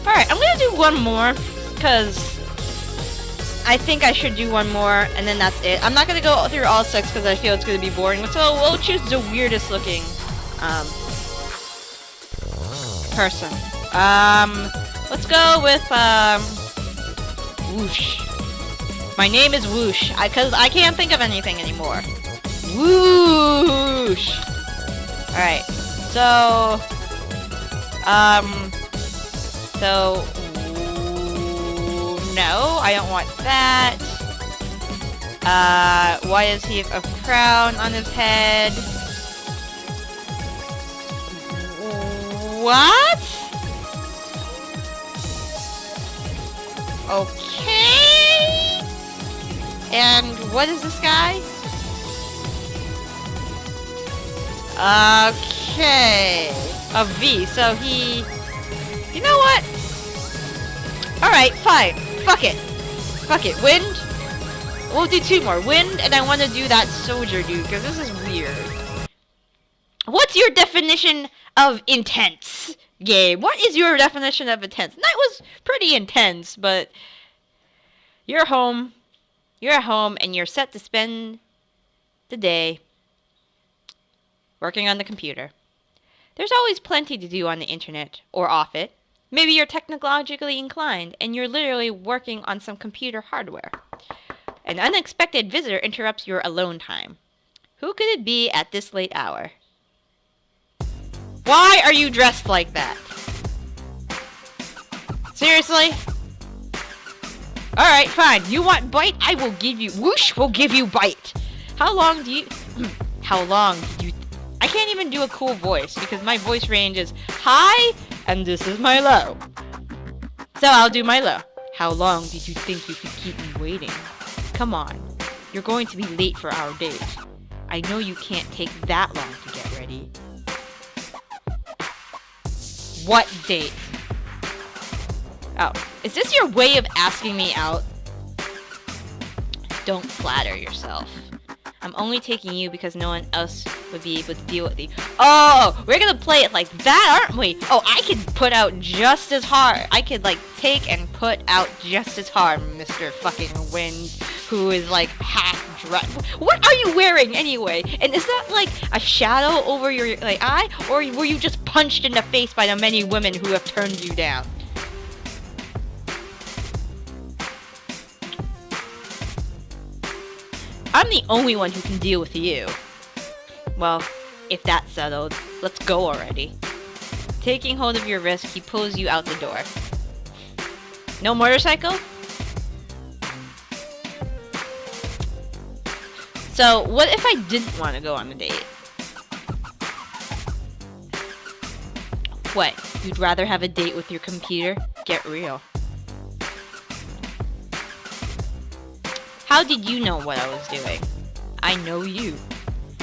Alright, I'm gonna do one more, because I think I should do one more, and then that's it. I'm not gonna go through all 6, because I feel it's gonna be boring, so we'll choose the weirdest looking, person. Let's go with, Whoosh. My name is Whoosh, because I can't think of anything anymore. Whoosh! Alright, so... no, I don't want that. Why does he have a crown on his head? What? Okay. And what is this guy? Okay. A V. So he... You know what? Alright, fine. Fuck it. Fuck it. Wind? We'll do 2 more. Wind, and I want to do that soldier dude, because this is weird. What's your definition of intense, game? What is your definition of intense? That was pretty intense, but... You're home. You're at home, and you're set to spend the day working on the computer. There's always plenty to do on the internet, or off it. Maybe you're technologically inclined, and you're literally working on some computer hardware. An unexpected visitor interrupts your alone time. Who could it be at this late hour? Why are you dressed like that? Seriously? Alright, fine. You want bite? I will give you... Whoosh will give you bite. How long do you... How long do you... I can't even do a cool voice, because my voice range is high, and this is my low. So I'll do my low. How long did you think you could keep me waiting? Come on. You're going to be late for our date. I know you can't take that long to get ready. What date? Oh, is this your way of asking me out? Don't flatter yourself. I'm only taking you because no one else would be able to deal with you. Oh, we're gonna play it like that, aren't we? Oh, I could put out just as hard. I could, like, take and put out just as hard, Mr. fucking Wind, who is, like, half dressed. What are you wearing, anyway? And is that, like, a shadow over your, like, eye? Or were you just punched in the face by the many women who have turned you down? I'm the only one who can deal with you. Well, if that's settled, let's go already. Taking hold of your wrist, he pulls you out the door. No motorcycle? So, what if I didn't want to go on a date? What? You'd rather have a date with your computer? Get real. How did you know what I was doing? I know you.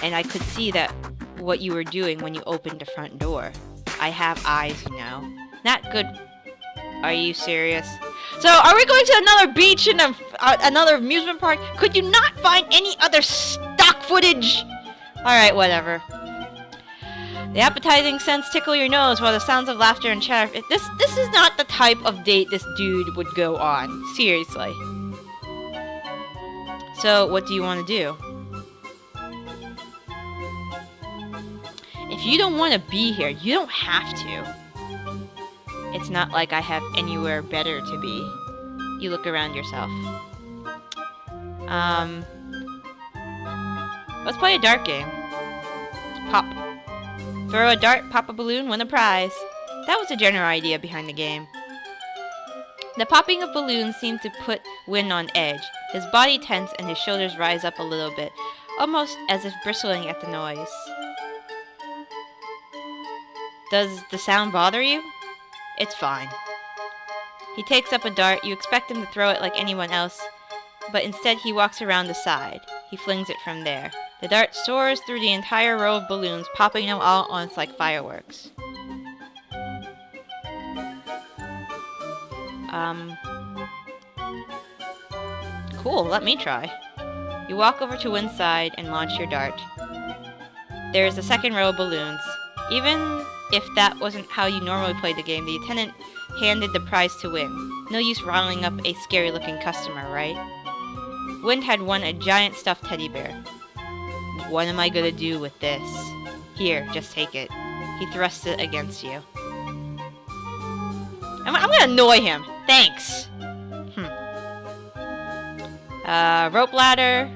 And I could see that what you were doing when you opened the front door. I have eyes, you know. Not good. Are you serious? So, are we going to another beach and another amusement park? Could you not find any other stock footage? Alright, whatever. The appetizing scents tickle your nose while the sounds of laughter and chatter... This is not the type of date this dude would go on. Seriously. So, what do you want to do? If you don't want to be here, you don't have to. It's not like I have anywhere better to be. You look around yourself. Let's play a dart game. Pop. Throw a dart, pop a balloon, win a prize. That was the general idea behind the game. The popping of balloons seemed to put Win on edge. His body tense and his shoulders rise up a little bit, almost as if bristling at the noise. Does the sound bother you? It's fine. He takes up a dart. You expect him to throw it like anyone else, but instead he walks around the side. He flings it from there. The dart soars through the entire row of balloons, popping them all at once like fireworks. Cool, let me try. You walk over to Win's side and launch your dart. There is a second row of balloons. Even if that wasn't how you normally played the game, the attendant handed the prize to Wind. No use riling up a scary-looking customer, right? Wind had won a giant stuffed teddy bear. What am I gonna do with this? Here, just take it. He thrusts it against you. I'm gonna annoy him. Thanks. Rope ladder.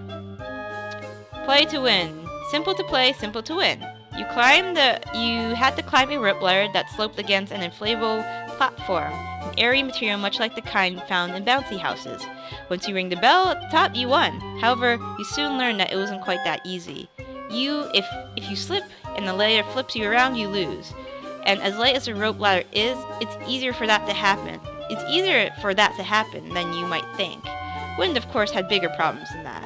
Play to win. Simple to play, simple to win. You had to climb a rope ladder that sloped against an inflatable platform, an airy material much like the kind found in bouncy houses. Once you ring the bell at the top, you won. However, you soon learned that it wasn't quite that easy. If you slip and the ladder flips you around, you lose. And as light as a rope ladder is, it's easier for that to happen. It's easier for that to happen than you might think. Wind, of course, had bigger problems than that.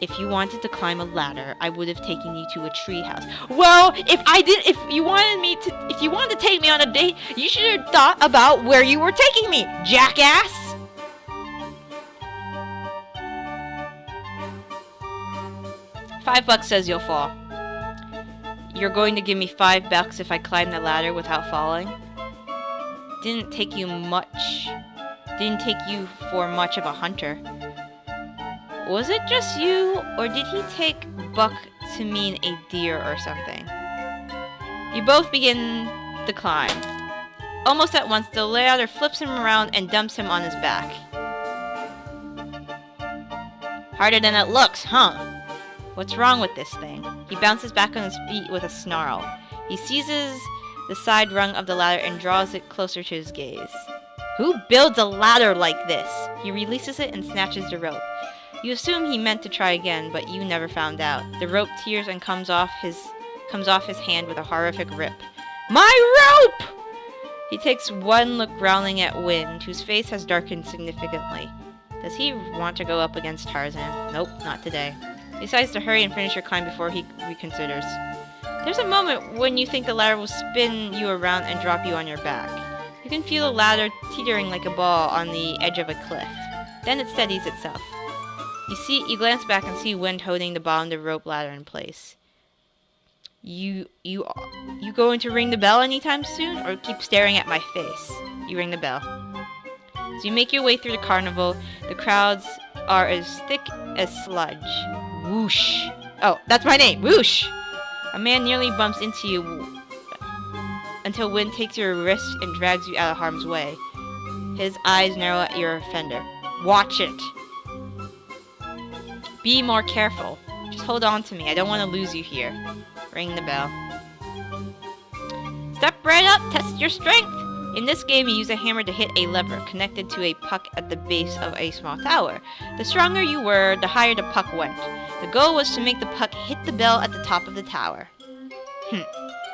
If you wanted to climb a ladder, I would have taken you to a treehouse. Well, if you wanted to take me on a date, you should have thought about where you were taking me, jackass! $5 says you'll fall. You're going to give me $5 if I climb the ladder without falling? Didn't take you for much of a hunter. Was it just you, or did he take buck to mean a deer or something? You both begin the climb. Almost at once, the ladder flips him around and dumps him on his back. Harder than it looks, huh? What's wrong with this thing? He bounces back on his feet with a snarl. He seizes the side rung of the ladder and draws it closer to his gaze. Who builds a ladder like this? He releases it and snatches the rope. You assume he meant to try again, but you never found out. The rope tears and comes off his hand with a horrific rip. My rope! He takes one look growling at Wind, whose face has darkened significantly. Does he want to go up against Tarzan? Nope, not today. He decides to hurry and finish your climb before he reconsiders. There's a moment when you think the ladder will spin you around and drop you on your back. You can feel the ladder teetering like a ball on the edge of a cliff. Then it steadies itself. You glance back and see Wind holding the bottom of the rope ladder in place. You going to ring the bell anytime soon, or keep staring at my face? You ring the bell. As you make your way through the carnival, the crowds are as thick as sludge. Whoosh! Oh, that's my name. Whoosh! A man nearly bumps into you until Wind takes your wrist and drags you out of harm's way. His eyes narrow at your offender. Watch it! Be more careful. Just hold on to me. I don't want to lose you here. Ring the bell. Step right up. Test your strength. In this game, you use a hammer to hit a lever connected to a puck at the base of a small tower. The stronger you were, the higher the puck went. The goal was to make the puck hit the bell at the top of the tower.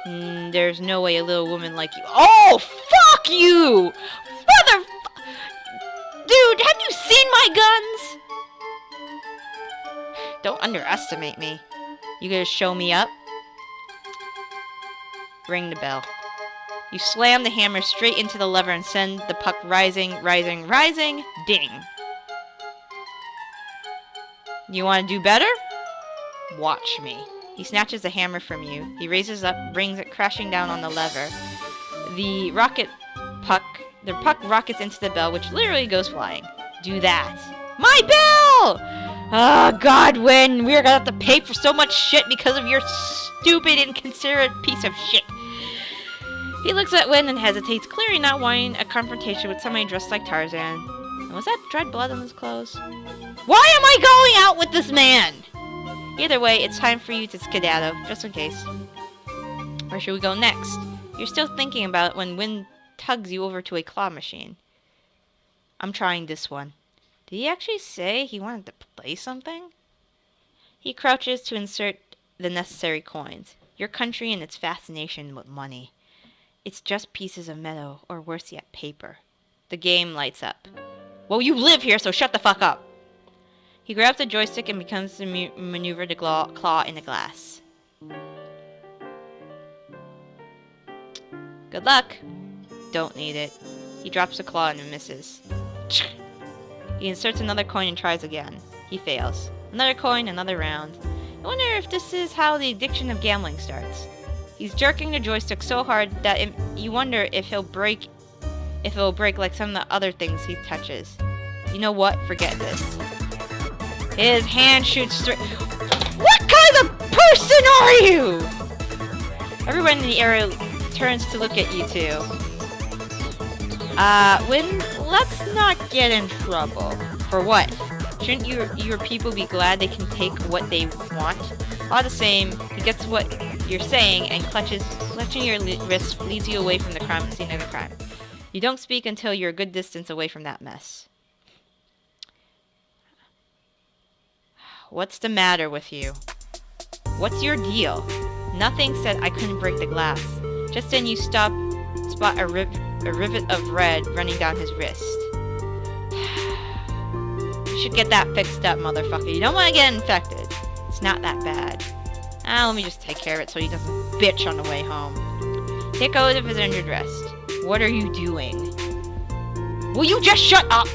There's no way a little woman like you... Oh, fuck you! Dude, have you seen my guns? Don't underestimate me. You gonna show me up? Ring the bell. You slam the hammer straight into the lever and send the puck rising, rising, rising. Ding. You want to do better? Watch me. He snatches the hammer from you. He raises up, brings it crashing down on the lever. The puck rockets into the bell, which literally goes flying. Do that. My bell! Oh, God, Win, we're gonna have to pay for so much shit because of your stupid, inconsiderate piece of shit. He looks at Win and hesitates, clearly not wanting a confrontation with somebody dressed like Tarzan. And was that dried blood on his clothes? Why am I going out with this man? Either way, it's time for you to skedaddle, just in case. Where should we go next? You're still thinking about it when Win tugs you over to a claw machine. I'm trying this one. Did he actually say he wanted to play something? He crouches to insert the necessary coins. Your country and its fascination with money. It's just pieces of metal, or worse yet, paper. The game lights up. Well, you live here, so shut the fuck up! He grabs the joystick and begins to maneuver the claw in the glass. Good luck. Don't need it. He drops the claw and misses. He inserts another coin and tries again. He fails. Another coin, another round. I wonder if this is how the addiction of gambling starts. He's jerking the joystick so hard that you wonder if he'll break if it'll break like some of the other things he touches. You know what? Forget this. His hand shoots straight. What kind of person are you? Everyone in the area turns to look at you two. Let's not get in trouble. For what? Shouldn't your people be glad they can take what they want? All the same, he gets what you're saying and clutching your wrist leads you away from the scene of the crime. You don't speak until you're a good distance away from that mess. What's the matter with you? What's your deal? Nothing said I couldn't break the glass. Just then you spot a rivet of red running down his wrist. You should get that fixed up, motherfucker. You don't want to get infected. It's not that bad. Let me just take care of it so he doesn't bitch on the way home. Take out of his injured wrist. What are you doing? Will you just shut up?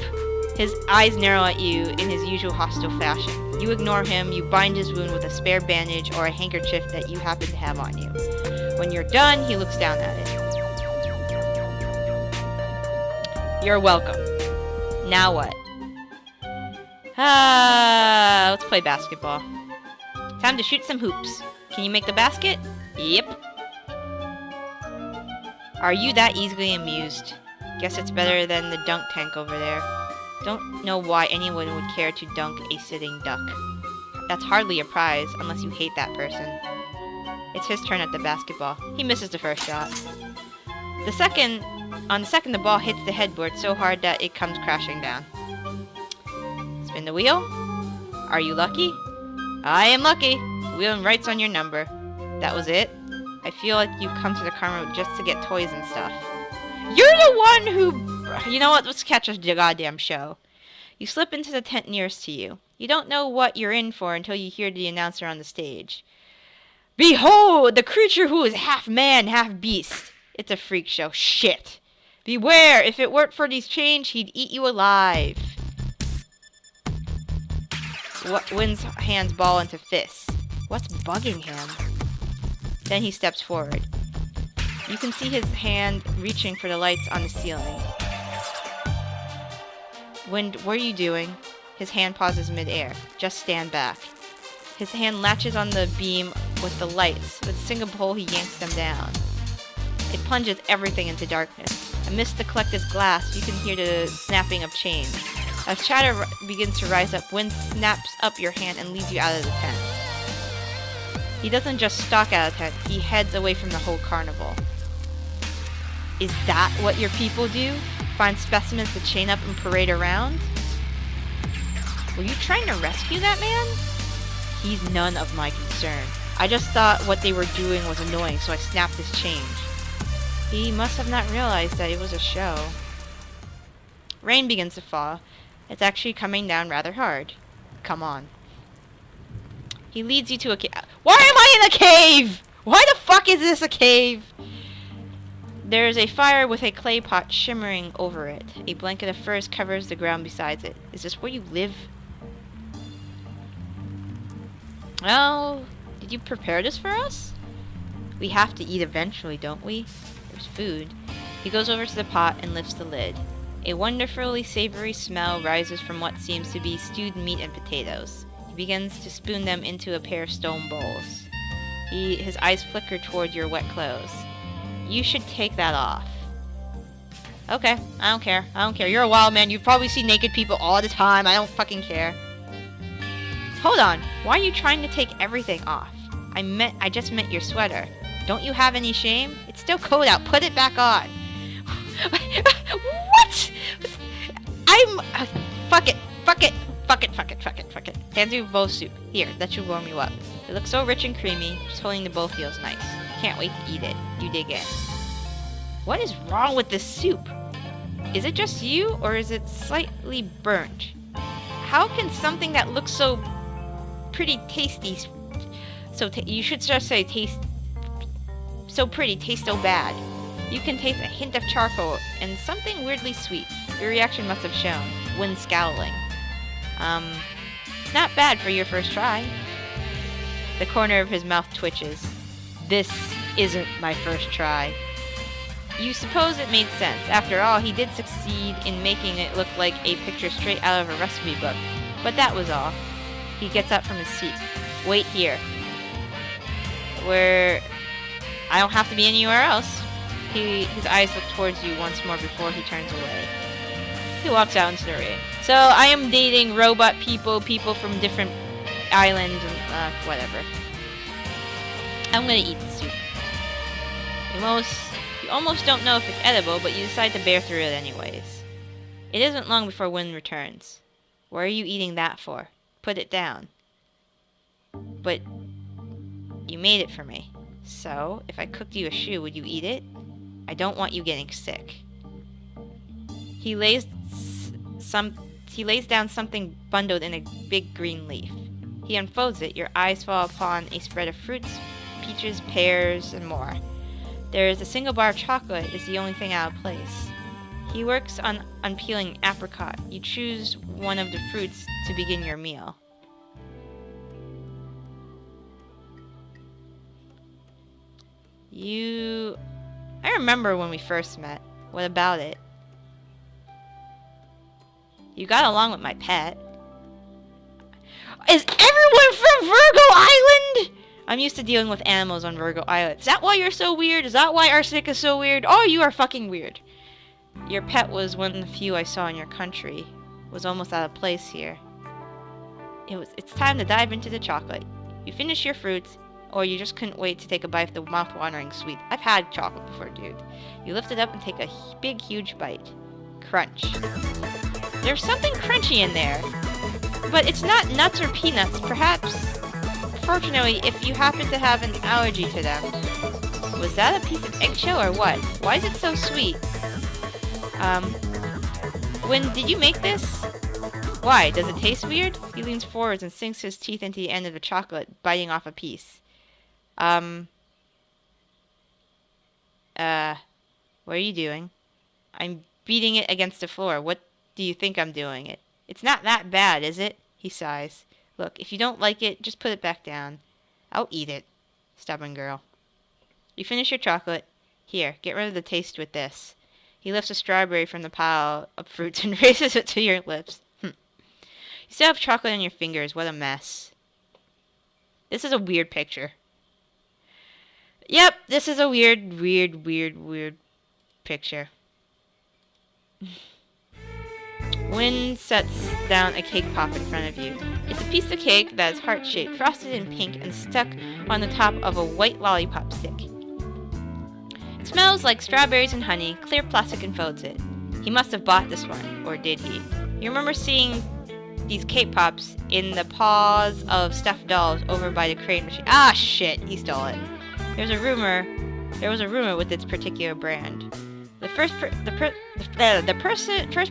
His eyes narrow at you in his usual hostile fashion. You ignore him, you bind his wound with a spare bandage or a handkerchief that you happen to have on you. When you're done, he looks down at it. You're welcome. Now what? Let's play basketball. Time to shoot some hoops. Can you make the basket? Yep. Are you that easily amused? Guess it's better than the dunk tank over there. Don't know why anyone would care to dunk a sitting duck. That's hardly a prize, unless you hate that person. It's his turn at the basketball. He misses the first shot. On the second, the ball hits the headboard so hard that it comes crashing down. Spin the wheel. Are you lucky? I am lucky. The wheel writes on your number. That was it? I feel like you've come to the karma just to get toys and stuff. You're the one who... You know what? Let's catch a goddamn show. You slip into the tent nearest to you. You don't know what you're in for until you hear the announcer on the stage. Behold, the creature who is half man, half beast. It's a freak show. Shit. Beware, if it weren't for these chains, he'd eat you alive. Wynn's hands ball into fists. What's bugging him? Then he steps forward. You can see his hand reaching for the lights on the ceiling. Wynn, what are you doing? His hand pauses mid-air. Just stand back. His hand latches on the beam with the lights. With a single pull, he yanks them down. It plunges everything into darkness. Amidst the collective glass, you can hear the snapping of chains. As chatter begins to rise up, Wynn snaps up your hand and leads you out of the tent. He doesn't just stalk out of the tent, he heads away from the whole carnival. Is that what your people do? Find specimens to chain up and parade around? Were you trying to rescue that man? He's none of my concern. I just thought what they were doing was annoying, so I snapped his chain. He must have not realized that it was a show. Rain begins to fall. It's actually coming down rather hard. Come on. He leads you to a cave. Why am I in a cave? Why the fuck is this a cave? There is a fire with a clay pot shimmering over it. A blanket of furs covers the ground beside it. Is this where you live? Well, did you prepare this for us? We have to eat eventually, don't we? There's food. He goes over to the pot and lifts the lid. A wonderfully savory smell rises from what seems to be stewed meat and potatoes. He begins to spoon them into a pair of stone bowls. His eyes flicker toward your wet clothes. You should take that off. Okay, I don't care. I don't care. You're a wild man. You probably see naked people all the time. I don't fucking care. Hold on. Why are you trying to take everything off? I just meant your sweater. Don't you have any shame? It's still cold out. Put it back on. What? Fuck it. Fuck it. Fuck it. Fuck it. Fuck it. Fuck it. Hands you bowl soup. Here, that should warm you up. It looks so rich and creamy. Just holding the bowl feels nice. Can't wait to eat it. You dig in. What is wrong with this soup? Is it just you, or is it slightly burnt? How can something that looks so pretty tasty, you should just say taste so pretty, taste so bad? You can taste a hint of charcoal and something weirdly sweet. Your reaction must have shown, when scowling. Not bad for your first try. The corner of his mouth twitches. This isn't my first try. You suppose it made sense. After all, he did succeed in making it look like a picture straight out of a recipe book. But that was all. He gets up from his seat. Wait here. Where I don't have to be anywhere else. His eyes look towards you once more before he turns away. He walks out into the rain. So I am dating robot people from different islands, and whatever. I'm gonna eat the soup. You almost don't know if it's edible, but you decide to bear through it anyways. It isn't long before Wynn returns. What are you eating that for? Put it down. But you made it for me. So, if I cooked you a shoe, would you eat it? I don't want you getting sick. He lays down something bundled in a big green leaf. He unfolds it. Your eyes fall upon a spread of fruits, peaches, pears, and more. There is a single bar of chocolate is the only thing out of place. He works on peeling apricot. You choose one of the fruits to begin your meal. I remember when we first met. What about it? You got along with my pet. Is everyone from Virgo Island? I'm used to dealing with animals on Virgo Island. Is that why you're so weird? Is that why Arsenic is so weird? Oh, you are fucking weird. Your pet was one of the few I saw in your country. Was almost out of place here. It's time to dive into the chocolate. You finish your fruits, or you just couldn't wait to take a bite of the mouth-watering sweet. I've had chocolate before, dude. You lift it up and take a big, huge bite. Crunch. There's something crunchy in there. But it's not nuts or peanuts. Perhaps, fortunately, if you happen to have an allergy to them. Was that a piece of eggshell or what? Why is it so sweet? When did you make this? Why? Does it taste weird? He leans forwards and sinks his teeth into the end of the chocolate, biting off a piece. What are you doing? I'm beating it against the floor. What do you think I'm doing it? It's not that bad, is it? He sighs. Look, if you don't like it, just put it back down. I'll eat it. Stubborn girl. You finish your chocolate. Here, get rid of the taste with this. He lifts a strawberry from the pile of fruits and raises it to your lips. You still have chocolate on your fingers. What a mess. This is a weird picture. Yep, this is a weird picture. Wynn sets down a cake pop in front of you. It's a piece of cake that is heart-shaped, frosted in pink, and stuck on the top of a white lollipop stick. It smells like strawberries and honey. Clear plastic enfolds it. He must have bought this one, or did he? You remember seeing these cake pops in the paws of stuffed dolls over by the crane machine. Ah, shit! He stole it. There was a rumor with its particular brand. The first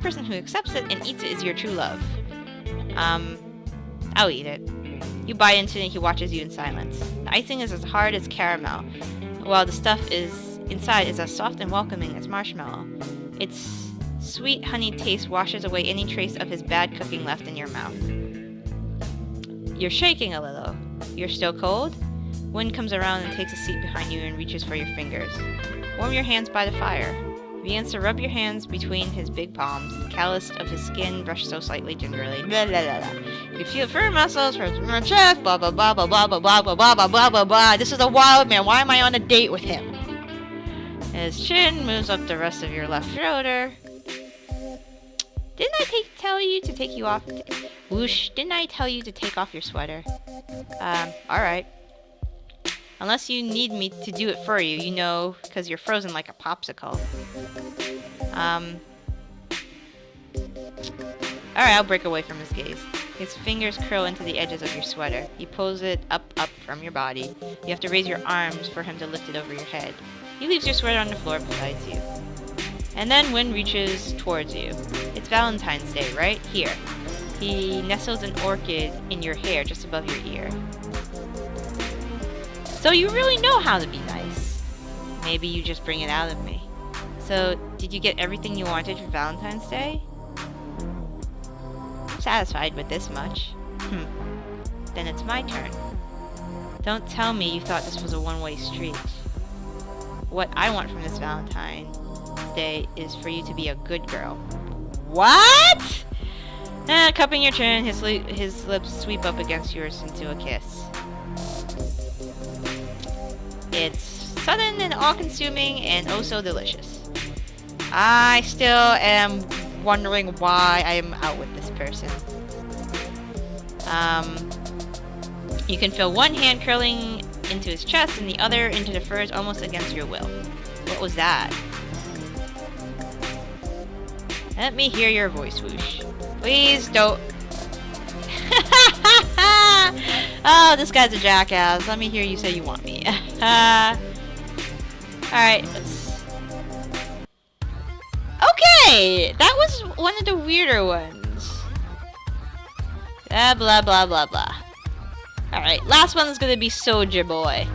person who accepts it and eats it is your true love. I'll eat it. You bite into it and he watches you in silence. The icing is as hard as caramel, while the stuff inside is as soft and welcoming as marshmallow. Its sweet honey taste washes away any trace of his bad cooking left in your mouth. You're shaking a little. You're still cold? Wind comes around and takes a seat behind you and reaches for your fingers. Warm your hands by the fire. He begins to rub your hands between his big palms, calloused of his skin brushed so slightly gingerly. Blah, blah, blah, blah. You feel firm muscles from your chest, blah, blah, blah, blah, blah, blah, blah, blah, blah, blah, blah, blah, blah. This is a wild man. Why am I on a date with him? His chin moves up the rest of your left shoulder. Didn't I tell you to take you off? Whoosh. Didn't I tell you to take off your sweater? Alright. Unless you need me to do it for you, you know, because you're frozen like a popsicle. Alright, I'll break away from his gaze. His fingers curl into the edges of your sweater. He pulls it up from your body. You have to raise your arms for him to lift it over your head. He leaves your sweater on the floor beside you. And then Wind reaches towards you. It's Valentine's Day, right? Here. He nestles an orchid in your hair just above your ear. So you really know how to be nice. Maybe you just bring it out of me. So, did you get everything you wanted for Valentine's Day? I'm satisfied with this much. Then it's my turn. Don't tell me you thought this was a one-way street. what I want from this Valentine's Day is for you to be a good girl. What? Cupping your chin, his lips sweep up against yours into a kiss. It's sudden and all-consuming and oh so delicious. I still am wondering why I am out with this person. You can feel one hand curling into his chest and the other into the furs almost against your will. What was that? Let me hear your voice, Whoosh. Please don't. Oh, this guy's a jackass. Let me hear you say you want me. Alright, let's... Okay! That was one of the weirder ones. Blah, blah, blah, blah, blah. Alright, last one is gonna be Soldier Boy.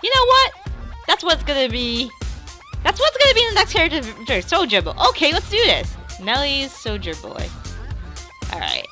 You know what? That's what's gonna be... That's what's gonna be in the next character, Soldier Boy. Okay, let's do this. Melly's Soldier Boy. Alright.